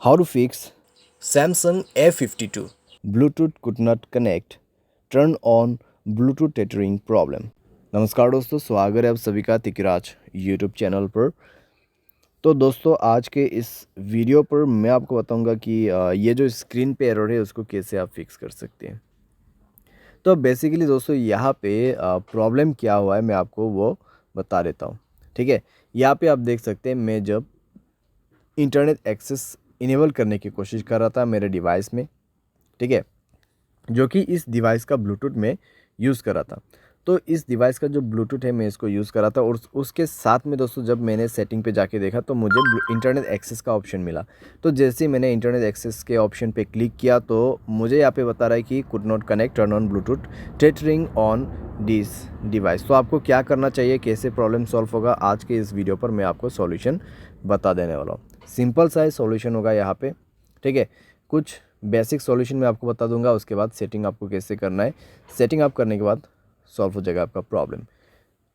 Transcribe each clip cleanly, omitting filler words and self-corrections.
How to fix Samsung A52. Bluetooth could not connect. Turn on Bluetooth tethering problem. नमस्कार दोस्तों, स्वागत है आप सभी का तिकराज यूट्यूब चैनल पर। तो दोस्तों आज के इस वीडियो पर मैं आपको बताऊंगा कि ये जो स्क्रीन पे एरर है उसको कैसे आप फिक्स कर सकते हैं। तो बेसिकली दोस्तों यहाँ पे प्रॉब्लम क्या हुआ है मैं आपको वो बता देता हूँ। ठीक है, यहाँ पे आप देख सकते हैं मैं जब इंटरनेट एक्सेस इनेबल करने की कोशिश कर रहा था मेरे डिवाइस में, ठीक है, जो कि इस डिवाइस का ब्लूटूथ में यूज़ कर रहा था। तो इस डिवाइस का जो ब्लूटूथ है मैं इसको यूज़ कर रहा था और उसके साथ में दोस्तों जब मैंने सेटिंग पे जाके देखा तो मुझे इंटरनेट एक्सेस का ऑप्शन मिला। तो जैसे ही मैंने इंटरनेट एक्सेस के ऑप्शन पे क्लिक किया तो मुझे यहाँ पे बता रहा है कि could not connect, turn on Bluetooth tethering on this device. तो आपको क्या करना चाहिए, कैसे प्रॉब्लम सॉल्व होगा, आज के इस वीडियो पर मैं आपको सॉल्यूशन बता देने वाला हूँ। सिंपल सा सॉल्यूशन होगा यहाँ पे, ठीक है। कुछ बेसिक सॉल्यूशन मैं आपको बता दूंगा, उसके बाद सेटिंग आपको कैसे करना है। सेटिंग आप करने के बाद सॉल्व हो जाएगा आपका प्रॉब्लम,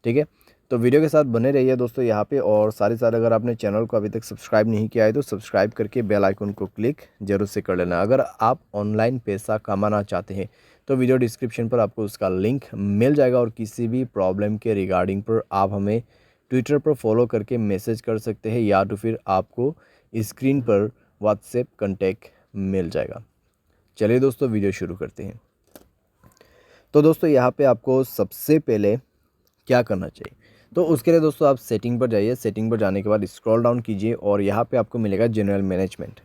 ठीक है। तो वीडियो के साथ बने रहिए दोस्तों यहाँ पे, और साथ अगर आपने चैनल को अभी तक सब्सक्राइब नहीं किया है तो सब्सक्राइब करके बेल आइकन को क्लिक जरूर से कर लेना। अगर आप ऑनलाइन पैसा कमाना चाहते हैं तो वीडियो डिस्क्रिप्शन पर आपको उसका लिंक मिल जाएगा, और किसी भी प्रॉब्लम के रिगार्डिंग पर आप हमें ट्विटर पर फॉलो करके मैसेज कर सकते हैं, या तो फिर आपको स्क्रीन पर व्हाट्सएप कॉन्टैक्ट मिल जाएगा। चलिए दोस्तों वीडियो शुरू करते हैं। तो दोस्तों यहाँ पे आपको सबसे पहले क्या करना चाहिए, तो उसके लिए दोस्तों आप सेटिंग पर जाइए। सेटिंग पर जाने के बाद स्क्रॉल डाउन कीजिए और यहाँ पे आपको मिलेगा जनरल मैनेजमेंट।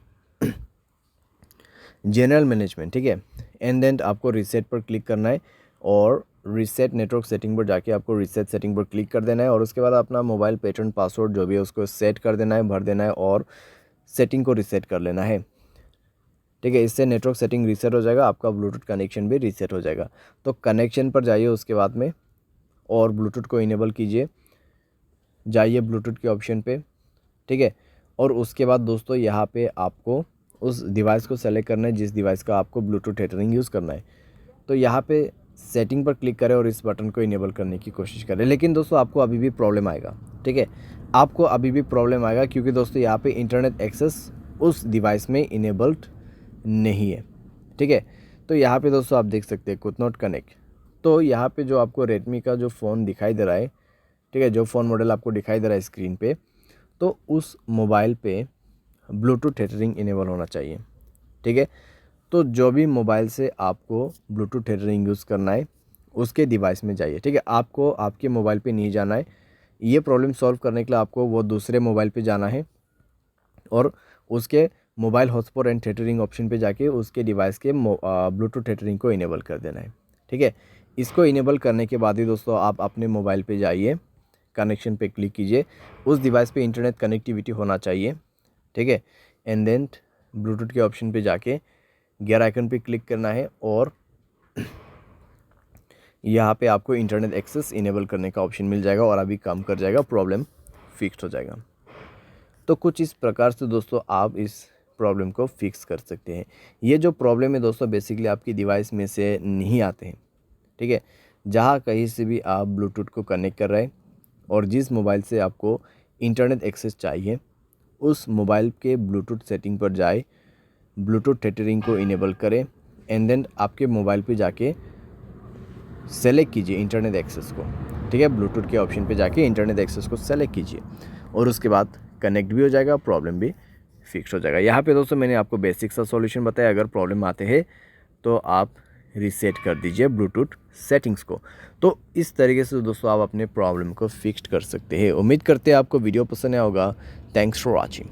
जनरल मैनेजमेंट, ठीक है। एंड देन आपको रीसेट पर क्लिक करना है और रीसेट नेटवर्क सेटिंग पर जाके आपको रीसेट सेटिंग पर क्लिक कर देना है, और उसके बाद अपना मोबाइल पैटर्न पासवर्ड जो भी है उसको सेट कर देना है, भर देना है और सेटिंग को रीसेट कर लेना है, ठीक है। इससे नेटवर्क सेटिंग रीसेट हो जाएगा, आपका ब्लूटूथ कनेक्शन भी रीसेट हो जाएगा। तो कनेक्शन पर जाइए उसके बाद में और ब्लूटूथ को इनेबल कीजिए, जाइए ब्लूटूथ के ऑप्शन पे, ठीक है। और उसके बाद दोस्तों यहाँ पे आपको उस डिवाइस को सेलेक्ट करना है जिस डिवाइस का आपको ब्लूटूथ टेथरिंग यूज़ करना है। तो यहाँ पे सेटिंग पर क्लिक करें और इस बटन को इनेबल करने की कोशिश करें। लेकिन दोस्तों आपको अभी भी प्रॉब्लम आएगा, ठीक है, आपको अभी भी प्रॉब्लम आएगा, क्योंकि दोस्तों यहाँ पे इंटरनेट एक्सेस उस डिवाइस में इनेबल्ड नहीं है, ठीक है। तो यहाँ पे दोस्तों आप देख सकते हैं कुड नॉट कनेक्ट। तो यहाँ पे जो आपको रेडमी का जो फ़ोन दिखाई दे रहा है, ठीक है, जो फ़ोन मॉडल आपको दिखाई दे रहा है स्क्रीन पे, तो उस मोबाइल पे ब्लूटूथ टेथरिंग इनेबल होना चाहिए, ठीक है। तो जो भी मोबाइल से आपको ब्लूटूथ टेथरिंग यूज़ करना है उसके डिवाइस में जाइए, ठीक है। आपको आपके मोबाइल पे नहीं जाना है, ये प्रॉब्लम सॉल्व करने के लिए आपको वो दूसरे मोबाइल पे जाना है और उसके mobile hotspot and tethering option पे जाके उसके डिवाइस के ब्लूटूथ टेथरिंग को इनेबल कर देना है, ठीक है। इसको इनेबल करने के बाद ही दोस्तों आप अपने मोबाइल पे जाइए, कनेक्शन पे क्लिक कीजिए, उस डिवाइस पे इंटरनेट कनेक्टिविटी होना चाहिए, ठीक है। एंड देन ब्लूटूथ के ऑप्शन पे जाके गियर आइकन पे क्लिक करना है और यहाँ पे आपको इंटरनेट एक्सेस इनेबल करने का ऑप्शन मिल जाएगा और अभी काम कर जाएगा, प्रॉब्लम फिक्स हो जाएगा। तो कुछ इस प्रकार से दोस्तों आप इस प्रॉब्लम को फिक्स कर सकते हैं। ये जो प्रॉब्लम है दोस्तों बेसिकली आपकी डिवाइस में से नहीं आते हैं, ठीक है। जहाँ कहीं से भी आप ब्लूटूथ को कनेक्ट कर रहे हैं और जिस मोबाइल से आपको इंटरनेट एक्सेस चाहिए उस मोबाइल के ब्लूटूथ सेटिंग पर जाए, ब्लूटूथ टेथरिंग को इनेबल करें एंड देन आपके मोबाइल पे जाके सेलेक्ट कीजिए इंटरनेट एक्सेस को, ठीक है। ब्लूटूथ के ऑप्शन पे जाके इंटरनेट एक्सेस को सेलेक्ट कीजिए और उसके बाद कनेक्ट भी हो जाएगा, प्रॉब्लम भी फिक्स हो जाएगा। यहाँ पे दोस्तों मैंने आपको बेसिक सा सॉल्यूशन बताया। अगर प्रॉब्लम आते हैं तो आप रीसेट कर दीजिए ब्लूटूथ सेटिंग्स को। तो इस तरीके से दोस्तों आप अपने प्रॉब्लम को फिक्स कर सकते हैं। उम्मीद करते हैं आपको वीडियो पसंद आया होगा। Thanks for watching.